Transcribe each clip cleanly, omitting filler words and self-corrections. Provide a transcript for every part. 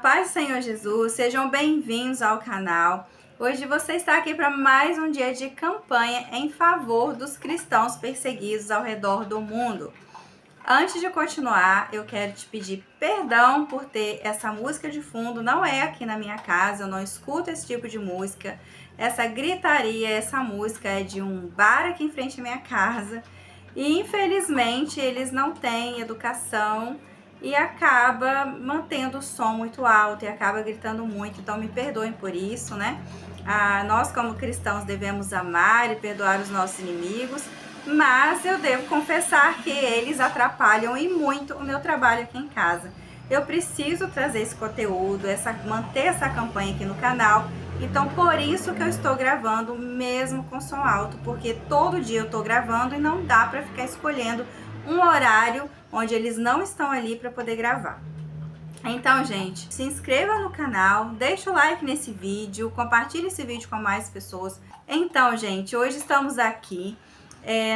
paz do Senhor Jesus, sejam bem-vindos ao canal. Hoje você está aqui para mais um dia de campanha em favor dos cristãos perseguidos ao redor do mundo. Antes de continuar, eu quero te pedir perdão por ter essa música de fundo, não é aqui na minha casa, eu não escuto esse tipo de música. Essa gritaria, essa música é de um bar aqui em frente à minha casa e infelizmente eles não têm educação e acaba mantendo o som muito alto e acaba gritando muito, então me perdoem por isso, né? Nós como cristãos devemos amar e perdoar os nossos inimigos, mas eu devo confessar que eles atrapalham e muito o meu trabalho aqui em casa. Eu preciso trazer esse conteúdo, manter essa campanha aqui no canal, então por isso que eu estou gravando mesmo com som alto, porque todo dia eu estou gravando e não dá para ficar escolhendo um horário onde eles não estão ali para poder gravar. Então, gente, se inscreva no canal, deixa o like nesse vídeo, compartilhe esse vídeo com mais pessoas. Então, gente, hoje estamos aqui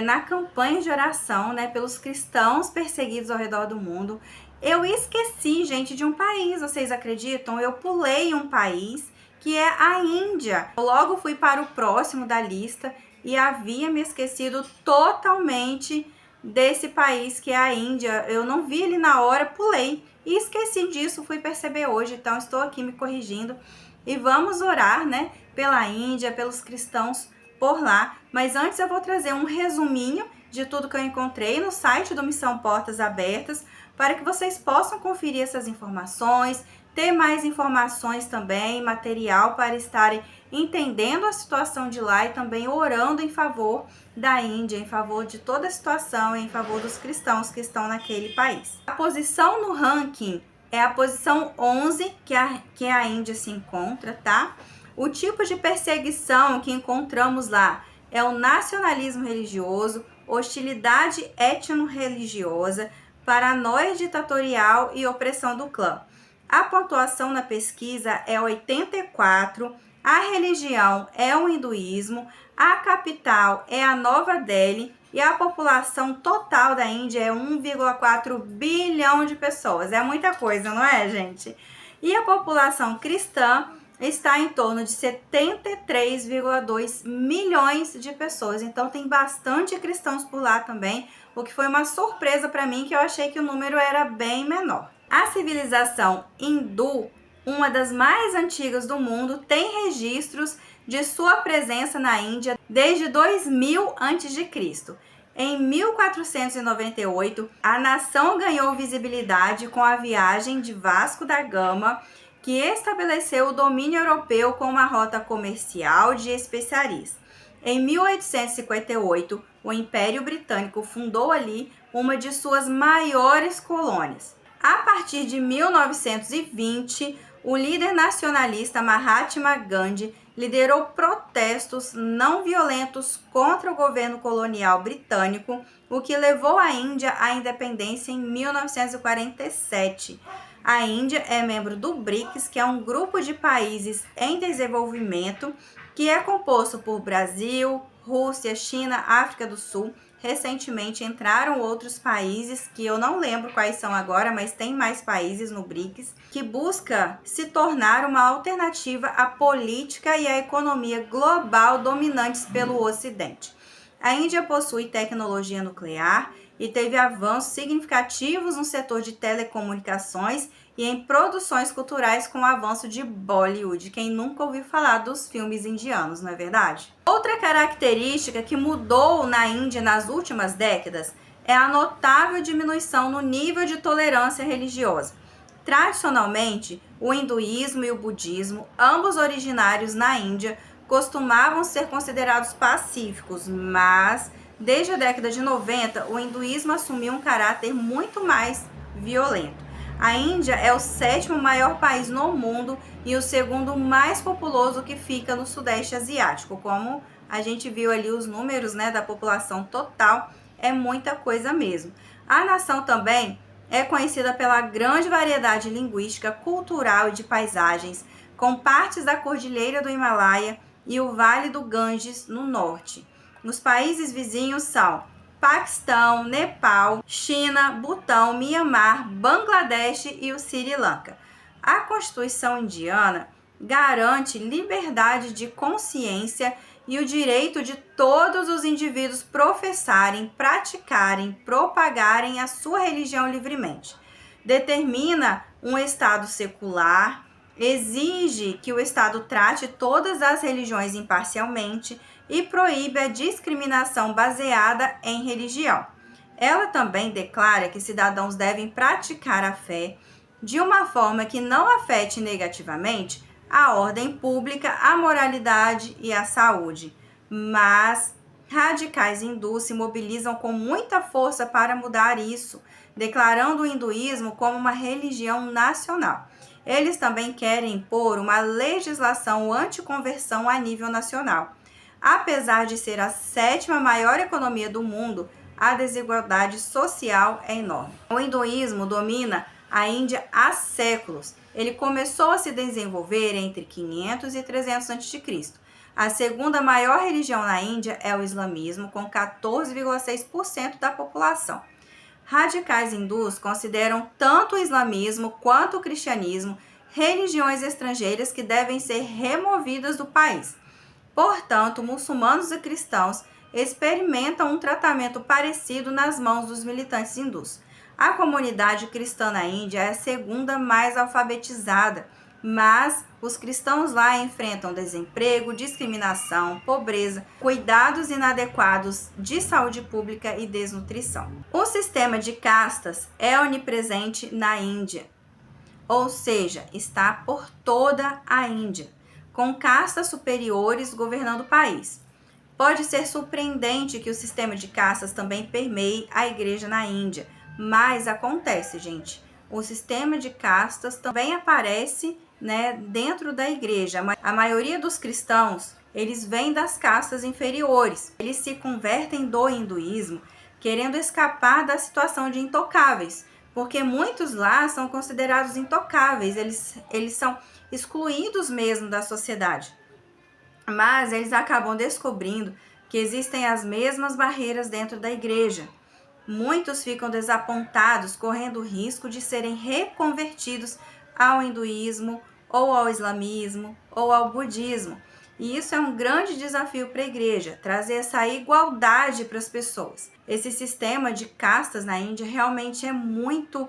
na campanha de oração, né, pelos cristãos perseguidos ao redor do mundo. Eu esqueci, gente, de um país, vocês acreditam? Eu pulei um país, que é a Índia. Eu logo fui para o próximo da lista e havia me esquecido totalmente desse país que é a Índia. Eu não vi ele na hora, pulei e esqueci disso, fui perceber hoje, então estou aqui me corrigindo e vamos orar, né, pela Índia, pelos cristãos por lá. Mas antes eu vou trazer um resuminho de tudo que eu encontrei no site do Missão Portas Abertas, para que vocês possam conferir essas informações, ter mais informações também, material para estarem entendendo a situação de lá e também orando em favor da Índia, em favor de toda a situação, em favor dos cristãos que estão naquele país. A posição no ranking é a posição 11 que a Índia se encontra, tá? O tipo de perseguição que encontramos lá é o nacionalismo religioso, hostilidade étnico-religiosa, paranoia ditatorial e opressão do clã. A pontuação na pesquisa é 84, a religião é o hinduísmo, a capital é a Nova Delhi e a população total da Índia é 1,4 bilhão de pessoas. É muita coisa, não é, gente? E a população cristã está em torno de 73,2 milhões de pessoas. Então tem bastante cristãos por lá também, o que foi uma surpresa para mim, que eu achei que o número era bem menor. A civilização hindu, uma das mais antigas do mundo, tem registros de sua presença na Índia desde 2000 a.C. Em 1498, a nação ganhou visibilidade com a viagem de Vasco da Gama, que estabeleceu o domínio europeu com uma rota comercial de especiarias. Em 1858, o Império Britânico fundou ali uma de suas maiores colônias. A partir de 1920, o líder nacionalista Mahatma Gandhi liderou protestos não violentos contra o governo colonial britânico, o que levou a Índia à independência em 1947. A Índia é membro do BRICS, que é um grupo de países em desenvolvimento, que é composto por Brasil, Rússia, China, África do Sul. Recentemente entraram outros países, que eu não lembro quais são agora, mas tem mais países no BRICS, que busca se tornar uma alternativa à política e à economia global dominantes pelo Ocidente. A Índia possui tecnologia nuclear e teve avanços significativos no setor de telecomunicações e em produções culturais com o avanço de Bollywood. Quem nunca ouviu falar dos filmes indianos, não é verdade? Outra característica que mudou na Índia nas últimas décadas é a notável diminuição no nível de tolerância religiosa. Tradicionalmente, o hinduísmo e o budismo, ambos originários na Índia, costumavam ser considerados pacíficos, mas desde a década de 90, o hinduísmo assumiu um caráter muito mais violento. A Índia é o 7º maior país no mundo e o 2º mais populoso, que fica no Sudeste Asiático. Como a gente viu ali os números, né, da população total, é muita coisa mesmo. A nação também é conhecida pela grande variedade linguística, cultural e de paisagens, com partes da Cordilheira do Himalaia e o Vale do Ganges no norte. Os países vizinhos são Paquistão, Nepal, China, Butão, Mianmar, Bangladesh e o Sri Lanka. A Constituição indiana garante liberdade de consciência e o direito de todos os indivíduos professarem, praticarem, propagarem a sua religião livremente. Determina um Estado secular, exige que o Estado trate todas as religiões imparcialmente e proíbe a discriminação baseada em religião. Ela também declara que cidadãos devem praticar a fé de uma forma que não afete negativamente a ordem pública, a moralidade e a saúde. Mas radicais hindus se mobilizam com muita força para mudar isso, declarando o hinduísmo como uma religião nacional. Eles também querem impor uma legislação anticonversão a nível nacional. Apesar de ser a 7ª maior economia do mundo, a desigualdade social é enorme. O hinduísmo domina a Índia há séculos. Ele começou a se desenvolver entre 500 e 300 a.C. A 2ª maior religião na Índia é o islamismo, com 14,6% da população. Radicais hindus consideram tanto o islamismo quanto o cristianismo religiões estrangeiras que devem ser removidas do país. Portanto, muçulmanos e cristãos experimentam um tratamento parecido nas mãos dos militantes hindus. A comunidade cristã na Índia é a 2ª mais alfabetizada, mas os cristãos lá enfrentam desemprego, discriminação, pobreza, cuidados inadequados de saúde pública e desnutrição. O sistema de castas é onipresente na Índia, ou seja, está por toda a Índia, com castas superiores governando o país. Pode ser surpreendente que o sistema de castas também permeie a igreja na Índia, mas acontece, gente. O sistema de castas também aparece, dentro da igreja. A maioria dos cristãos, eles vêm das castas inferiores. Eles se convertem do hinduísmo querendo escapar da situação de intocáveis, porque muitos lá são considerados intocáveis, eles são excluídos mesmo da sociedade. Mas eles acabam descobrindo que existem as mesmas barreiras dentro da igreja. Muitos ficam desapontados, correndo o risco de serem reconvertidos ao hinduísmo, ou ao islamismo, ou ao budismo. E isso é um grande desafio para a igreja, trazer essa igualdade para as pessoas. Esse sistema de castas na Índia realmente é muito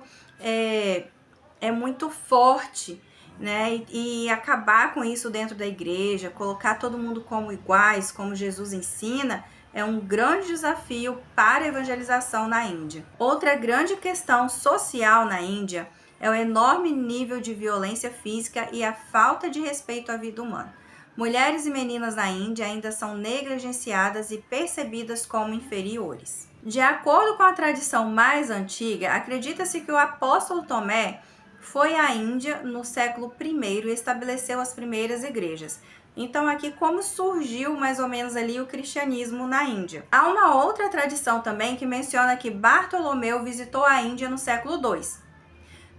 forte, E acabar com isso dentro da igreja, colocar todo mundo como iguais, como Jesus ensina, é um grande desafio para a evangelização na Índia. Outra grande questão social na Índia é o enorme nível de violência física e a falta de respeito à vida humana. Mulheres e meninas na Índia ainda são negligenciadas e percebidas como inferiores. De acordo com a tradição mais antiga, acredita-se que o apóstolo Tomé foi à Índia no século I e estabeleceu as primeiras igrejas. Então, aqui como surgiu mais ou menos ali o cristianismo na Índia. Há uma outra tradição também que menciona que Bartolomeu visitou a Índia no século II.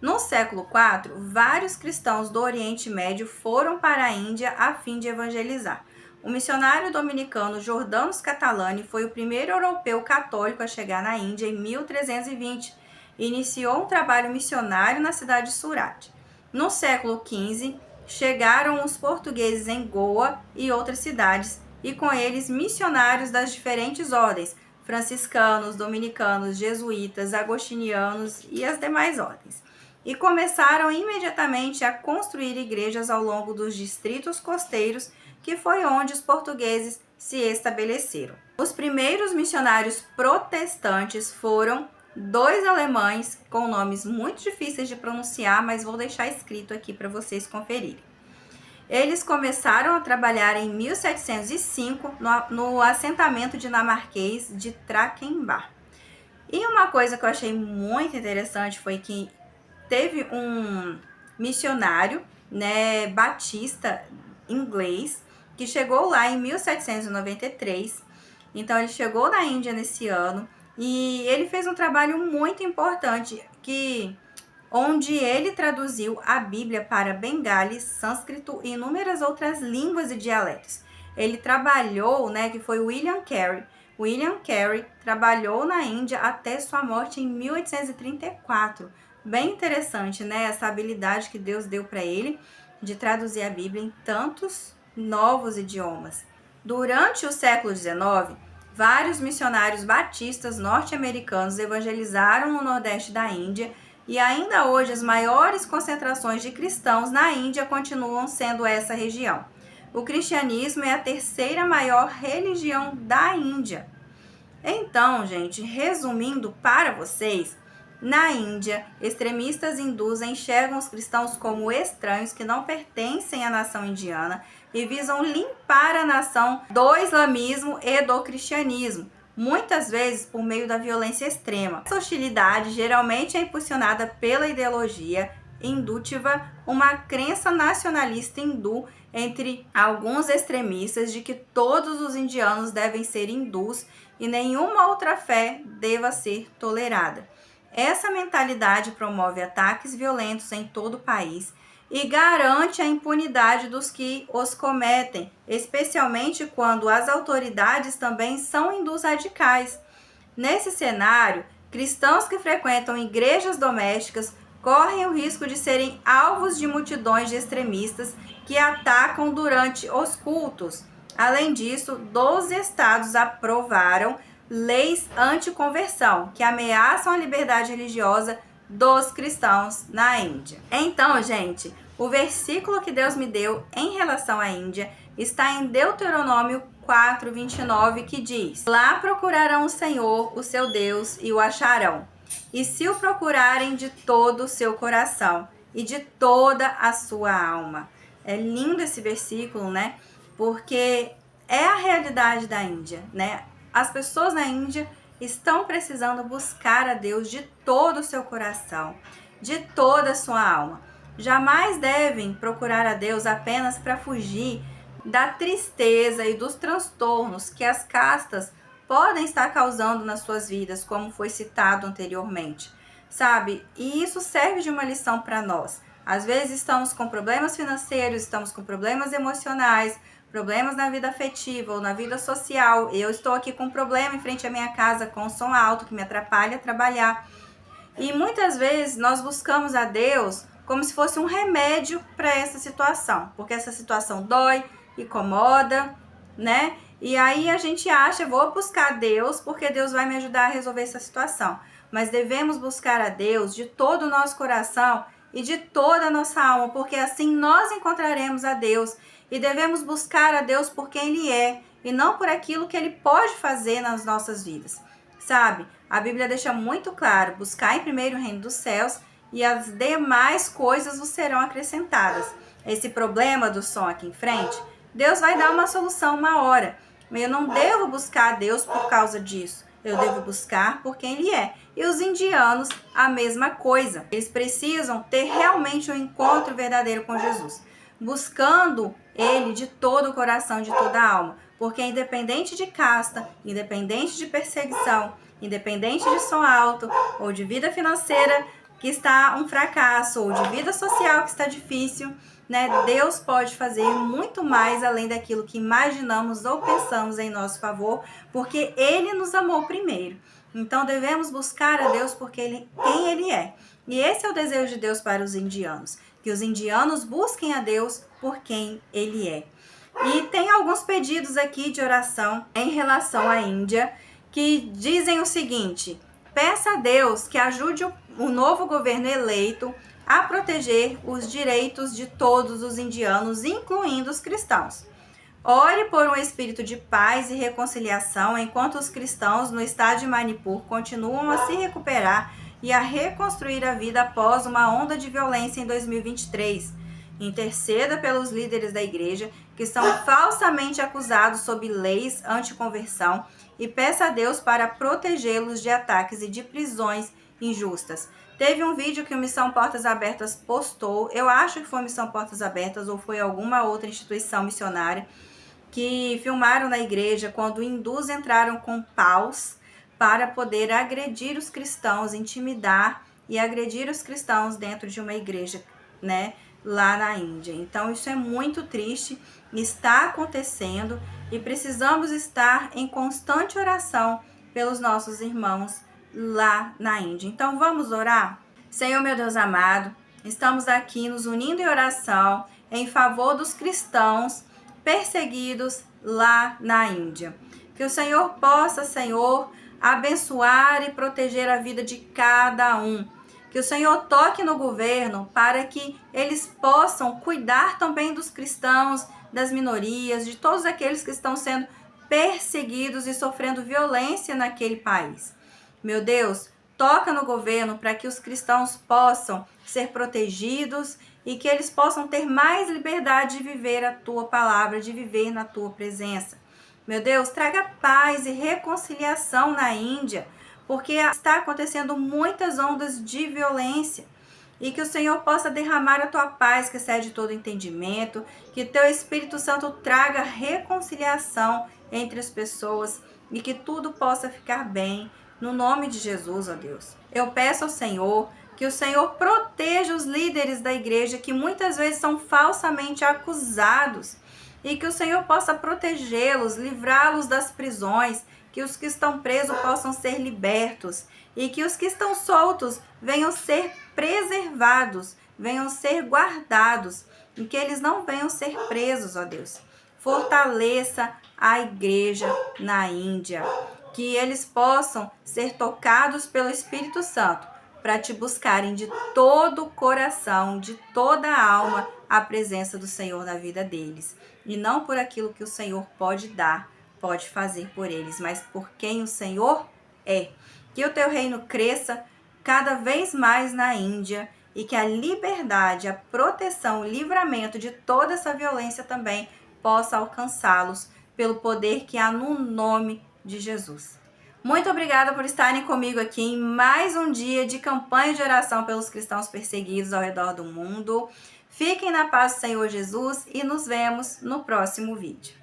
No século IV, vários cristãos do Oriente Médio foram para a Índia a fim de evangelizar. O missionário dominicano Jordanos Catalani foi o primeiro europeu católico a chegar na Índia em 1320 e iniciou um trabalho missionário na cidade de Surat. No século XV, chegaram os portugueses em Goa e outras cidades, e com eles missionários das diferentes ordens, franciscanos, dominicanos, jesuítas, agostinianos e as demais ordens. E começaram imediatamente a construir igrejas ao longo dos distritos costeiros, que foi onde os portugueses se estabeleceram. Os primeiros missionários protestantes foram 2 alemães com nomes muito difíceis de pronunciar, mas vou deixar escrito aqui para vocês conferirem. Eles começaram a trabalhar em 1705 no assentamento dinamarquês de Traquembar. E uma coisa que eu achei muito interessante foi que teve um missionário, batista inglês, que chegou lá em 1793. Então, ele chegou na Índia nesse ano e ele fez um trabalho muito importante, onde ele traduziu a Bíblia para bengali, sânscrito e inúmeras outras línguas e dialetos. Ele trabalhou, que foi William Carey. William Carey trabalhou na Índia até sua morte em 1834. Bem interessante, né? Essa habilidade que Deus deu para ele de traduzir a Bíblia em tantos novos idiomas. Durante o século XIX, vários missionários batistas norte-americanos evangelizaram o nordeste da Índia e ainda hoje as maiores concentrações de cristãos na Índia continuam sendo essa região. O cristianismo é a terceira maior religião da Índia. Então, gente, resumindo para vocês, na Índia, extremistas hindus enxergam os cristãos como estranhos que não pertencem à nação indiana e visam limpar a nação do islamismo e do cristianismo, muitas vezes por meio da violência extrema. Essa hostilidade geralmente é impulsionada pela ideologia hindútiva, uma crença nacionalista hindu entre alguns extremistas de que todos os indianos devem ser hindus e nenhuma outra fé deva ser tolerada. Essa mentalidade promove ataques violentos em todo o país e garante a impunidade dos que os cometem, especialmente quando as autoridades também são hindus radicais. Nesse cenário, cristãos que frequentam igrejas domésticas correm o risco de serem alvos de multidões de extremistas que atacam durante os cultos. Além disso, 12 estados aprovaram leis anti-conversão, que ameaçam a liberdade religiosa dos cristãos na Índia. Então, gente, o versículo que Deus me deu em relação à Índia está em Deuteronômio 4:29, que diz: Lá procurarão o Senhor, o seu Deus, e o acharão. E se o procurarem de todo o seu coração e de toda a sua alma. É lindo esse versículo, né? Porque é a realidade da Índia, né? As pessoas na Índia estão precisando buscar a Deus de todo o seu coração, de toda a sua alma. Jamais devem procurar a Deus apenas para fugir da tristeza e dos transtornos que as castas podem estar causando nas suas vidas, como foi citado anteriormente, sabe? E isso serve de uma lição para nós. Às vezes estamos com problemas financeiros, estamos com problemas emocionais, problemas na vida afetiva ou na vida social. Eu estou aqui com um problema em frente à minha casa com um som alto que me atrapalha a trabalhar. E muitas vezes nós buscamos a Deus como se fosse um remédio para essa situação, porque essa situação dói, incomoda, né? E aí a gente acha, vou buscar Deus porque Deus vai me ajudar a resolver essa situação. Mas devemos buscar a Deus de todo o nosso coração e de toda a nossa alma, porque assim nós encontraremos a Deus. E devemos buscar a Deus por quem Ele é e não por aquilo que Ele pode fazer nas nossas vidas. Sabe? A Bíblia deixa muito claro, buscar em primeiro o reino dos céus e as demais coisas vos serão acrescentadas. Esse problema do som aqui em frente, Deus vai dar uma solução uma hora. Mas eu não devo buscar a Deus por causa disso. Eu devo buscar por quem Ele é. E os indianos, a mesma coisa. Eles precisam ter realmente um encontro verdadeiro com Jesus, buscando Ele de todo o coração, de toda a alma. Porque independente de casta, independente de perseguição, independente de som alto, ou de vida financeira que está um fracasso, ou de vida social que está difícil, né? Deus pode fazer muito mais além daquilo que imaginamos ou pensamos em nosso favor, porque Ele nos amou primeiro. Então devemos buscar a Deus porque quem Ele é. E esse é o desejo de Deus para os indianos, que os indianos busquem a Deus por quem Ele é. E tem alguns pedidos aqui de oração em relação à Índia, que dizem o seguinte: peça a Deus que ajude o novo governo eleito a proteger os direitos de todos os indianos, incluindo os cristãos. Ore por um espírito de paz e reconciliação enquanto os cristãos no estado de Manipur continuam a se recuperar e a reconstruir a vida após uma onda de violência em 2023. Interceda pelos líderes da igreja que são falsamente acusados sob leis anticonversão e peça a Deus para protegê-los de ataques e de prisões injustas. Teve um vídeo que o Missão Portas Abertas postou, eu acho que foi Missão Portas Abertas ou foi alguma outra instituição missionária, que filmaram na igreja quando hindus entraram com paus para poder agredir os cristãos, intimidar e agredir os cristãos dentro de uma igreja, né, lá na Índia. Então isso é muito triste, está acontecendo e precisamos estar em constante oração pelos nossos irmãos lá na Índia. Então vamos orar? Senhor, meu Deus amado, estamos aqui nos unindo em oração em favor dos cristãos perseguidos lá na Índia. Que o Senhor possa, Senhor, abençoar e proteger a vida de cada um. Que o Senhor toque no governo para que eles possam cuidar também dos cristãos, das minorias, de todos aqueles que estão sendo perseguidos e sofrendo violência naquele país. Meu Deus, toca no governo para que os cristãos possam ser protegidos e que eles possam ter mais liberdade de viver a tua palavra, de viver na tua presença. Meu Deus, traga paz e reconciliação na Índia, porque está acontecendo muitas ondas de violência. E que o Senhor possa derramar a tua paz, que excede todo entendimento, que teu Espírito Santo traga reconciliação entre as pessoas e que tudo possa ficar bem, no nome de Jesus, ó Deus. Eu peço ao Senhor que o Senhor proteja os líderes da igreja que muitas vezes são falsamente acusados e que o Senhor possa protegê-los, livrá-los das prisões, que os que estão presos possam ser libertos e que os que estão soltos venham ser preservados, venham ser guardados e que eles não venham ser presos, ó Deus. Fortaleça a igreja na Índia, que eles possam ser tocados pelo Espírito Santo para te buscarem de todo o coração, de toda a alma, a presença do Senhor na vida deles. E não por aquilo que o Senhor pode dar, pode fazer por eles, mas por quem o Senhor é. Que o teu reino cresça cada vez mais na Índia e que a liberdade, a proteção, o livramento de toda essa violência também possa alcançá-los pelo poder que há no nome de Jesus. Muito obrigada por estarem comigo aqui em mais um dia de campanha de oração pelos cristãos perseguidos ao redor do mundo. Fiquem na paz do Senhor Jesus e nos vemos no próximo vídeo.